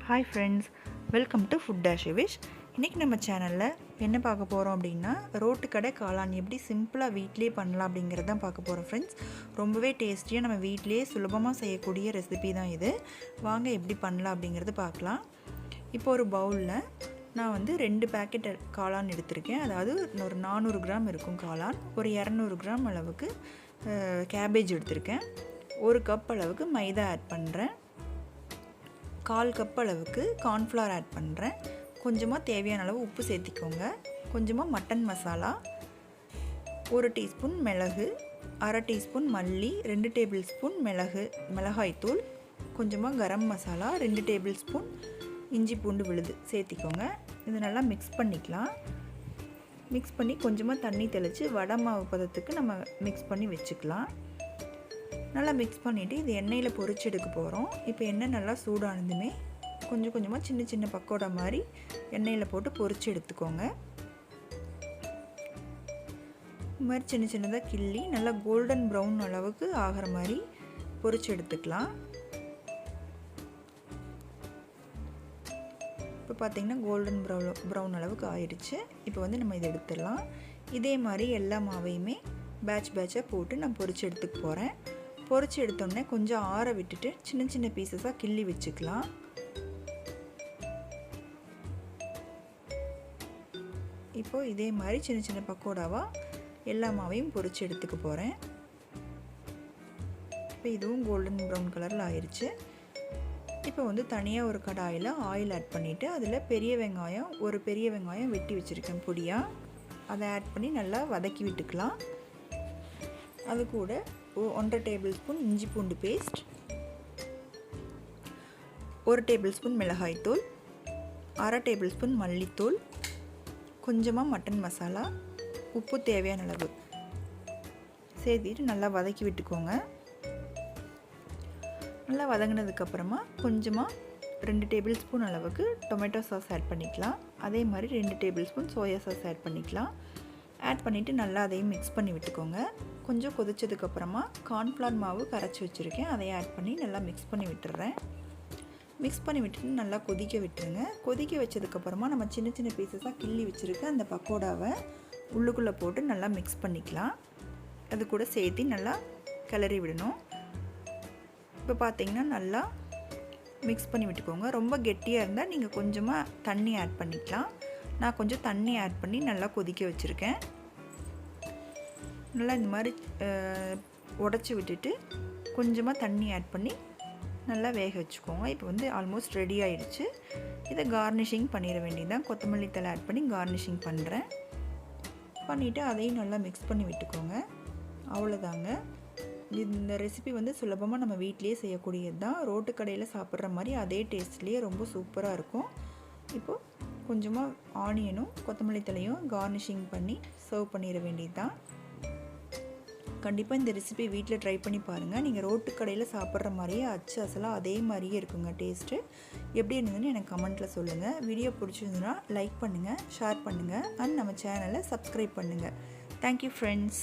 Hi friends, welcome to food dash wish. இன்றைக்கி நம்ம சேனலில் என்ன பார்க்க போகிறோம் அப்படின்னா, ரோட்டு கடை காளான் எப்படி சிம்பிளாக வீட்டிலே பண்ணலாம் அப்படிங்கிறது தான் பார்க்க போகிறோம் ஃப்ரெண்ட்ஸ். ரொம்பவே டேஸ்டியாக நம்ம வீட்டிலே சுலபமாக செய்யக்கூடிய ரெசிபி தான் இது. வாங்க எப்படி பண்ணலாம் அப்படிங்கிறது பார்க்கலாம். இப்போ ஒரு பவுலில் நான் 2 பேக்கெட் காளான் எடுத்திருக்கேன். அதாவது ஒரு 400 கிராம் இருக்கும் காளான். ஒரு 200 கிராம் அளவுக்கு கேபேஜ் எடுத்திருக்கேன். 1 கப் அளவுக்கு மைதா ஆட் பண்ணுறேன். 1/4 கப் அளவுக்கு கார்ன்ஃப்ளவர் ஆட் பண்ணுறேன். கொஞ்சமாக தேவையான அளவு உப்பு சேர்த்திக்கோங்க. கொஞ்சமாக மட்டன் மசாலா, 1 டீஸ்பூன் மிளகு, 1/2 டீஸ்பூன் மல்லி, 2 டேபிள் ஸ்பூன் மிளகாய்த்தூள், கொஞ்சமாக கரம் மசாலா, 2 டேபிள் ஸ்பூன் இஞ்சி பூண்டு விழுது சேர்த்திக்கோங்க. இது நல்லா மிக்ஸ் பண்ணிக்கலாம். மிக்ஸ் பண்ணி கொஞ்சமாக தண்ணி தெளித்து வடை மாவு பதத்துக்கு நம்ம மிக்ஸ் பண்ணி வச்சுக்கலாம். நல்லா மிக்ஸ் பண்ணிவிட்டு இது எண்ணெயில் பொரிச்சு எடுக்க போகிறோம். இப்போ எண்ணெய் நல்லா சூடானதுமே கொஞ்சம் கொஞ்சமாக சின்ன சின்ன பக்கோடா மாதிரி எண்ணெயில் போட்டு பொரிச்சு எடுத்துக்கோங்க. இது மாதிரி சின்ன சின்னதாக கிள்ளி நல்லா கோல்டன் ப்ரௌன் அளவுக்கு ஆகிற மாதிரி பொரிச்சு எடுத்துக்கலாம். இப்போ பார்த்திங்கன்னா கோல்டன் ப்ரௌன் அளவுக்கு ஆயிடுச்சு. இப்போ நம்ம இதை எடுத்துடலாம். இதே மாதிரி எல்லா மாவையுமே பேட்சாக போட்டு நான் பொரிச்சு எடுத்துக்க போகிறேன். பொரிச்சு எடுத்தோடனே கொஞ்சம் ஆற விட்டுட்டு சின்ன சின்ன பீசஸாக கிள்ளி வச்சுக்கலாம். இப்போது இதே மாதிரி சின்ன சின்ன பக்கோடாவாக எல்லா மாவையும் பொரிச்சு எடுத்துக்க போகிறேன். இப்போ இதுவும் கோல்டன் ப்ரௌன் கலரில் ஆயிடுச்சு. இப்போ தனியாக ஒரு கடாயில் ஆயில் ஆட் பண்ணிவிட்டு அதில் ஒரு பெரிய வெங்காயம் வெட்டி வச்சுருக்கேன் பொடியாக. அதை ஆட் பண்ணி நல்லா வதக்கி விட்டுக்கலாம். அது கூட 1/2 டேபிள் ஸ்பூன் இஞ்சி பூண்டு பேஸ்ட், 1 டேபிள் ஸ்பூன் மிளகாய்த்தூள், 1/2 டேபிள் ஸ்பூன் மல்லித்தூள், கொஞ்சமாக மட்டன் மசாலா, உப்பு தேவையான அளவு சேர்த்திட்டு நல்லா வதக்கி விட்டுக்கோங்க. நல்லா வதங்கினதுக்கப்புறமா கொஞ்சமாக 2 டேபிள் ஸ்பூன் அளவுக்கு டொமேட்டோ சாஸ் ஆட் பண்ணிக்கலாம். அதே மாதிரி 2 tablespoon soya sauce add பண்ணிக்கலாம். ஆட் பண்ணிவிட்டு நல்லா அதையும் மிக்ஸ் பண்ணி விட்டுக்கோங்க. கொஞ்சம் கொதிச்சதுக்கப்புறமா கார்ன்ஃப்ளவர் மாவு கரைச்சி வச்சுருக்கேன், அதை ஆட் பண்ணி நல்லா மிக்ஸ் பண்ணி விட்டுறேன். மிக்ஸ் பண்ணி விட்டுட்டு நல்லா கொதிக்க விட்டுருங்க. கொதிக்க வச்சதுக்கப்புறமா நம்ம சின்ன சின்ன பீசஸாக கிள்ளி வச்சுருக்க அந்த பக்கோடாவை உள்ளுக்குள்ளே போட்டு நல்லா மிக்ஸ் பண்ணிக்கலாம். அது கூட சேர்த்து நல்லா கிளறி விடணும். இப்போ பார்த்திங்கன்னா நல்லா மிக்ஸ் பண்ணி விட்டுக்கோங்க. ரொம்ப கெட்டியாக இருந்தால் நீங்கள் கொஞ்சமாக தண்ணி ஆட் பண்ணிக்கலாம். நான் கொஞ்சம் தண்ணி ஆட் பண்ணி நல்லா கொதிக்க வச்சுருக்கேன். நல்லா இந்த மாதிரி உடச்சி விட்டுட்டு கொஞ்சமாக தண்ணி ஆட் பண்ணி நல்லா வேக வச்சுக்கோங்க. இப்போ ஆல்மோஸ்ட் ரெடி ஆகிடுச்சு. இதை கார்னிஷிங் பண்ணிட வேண்டியதுதான். கொத்தமல்லி தழை ஆட் பண்ணி கார்னிஷிங் பண்ணுறேன். பண்ணிவிட்டு அதையும் நல்லா மிக்ஸ் பண்ணி விட்டுக்கோங்க. அவ்வளோதாங்க. இந்த ரெசிபி சுலபமாக நம்ம வீட்டிலேயே செய்யக்கூடியது தான். ரோட்டு கடையில் சாப்பிட்ற மாதிரி அதே டேஸ்ட்லேயே ரொம்ப சூப்பராக இருக்கும். இப்போது கொஞ்சமாக ஆனியனும் கொத்தமல்லி தழையும் கார்னிஷிங் பண்ணி சர்வ் பண்ணிட வேண்டியது தான். கண்டிப்பாக இந்த ரெசிபி வீட்டில் ட்ரை பண்ணி பாருங்கள். நீங்கள் ரோட்டு கடையில் சாப்பிட்ற மாதிரியே அச்சு அசலாக அதே மாதிரியே இருக்குங்க டேஸ்ட்டு. எப்படி இருந்ததுன்னு எனக்கு கமெண்ட்டில் சொல்லுங்கள். வீடியோ பிடிச்சிருந்துன்னா லைக் பண்ணுங்கள், ஷேர் பண்ணுங்கள் அண்ட் நம்ம சேனலை சப்ஸ்கிரைப் பண்ணுங்கள். Thank you friends.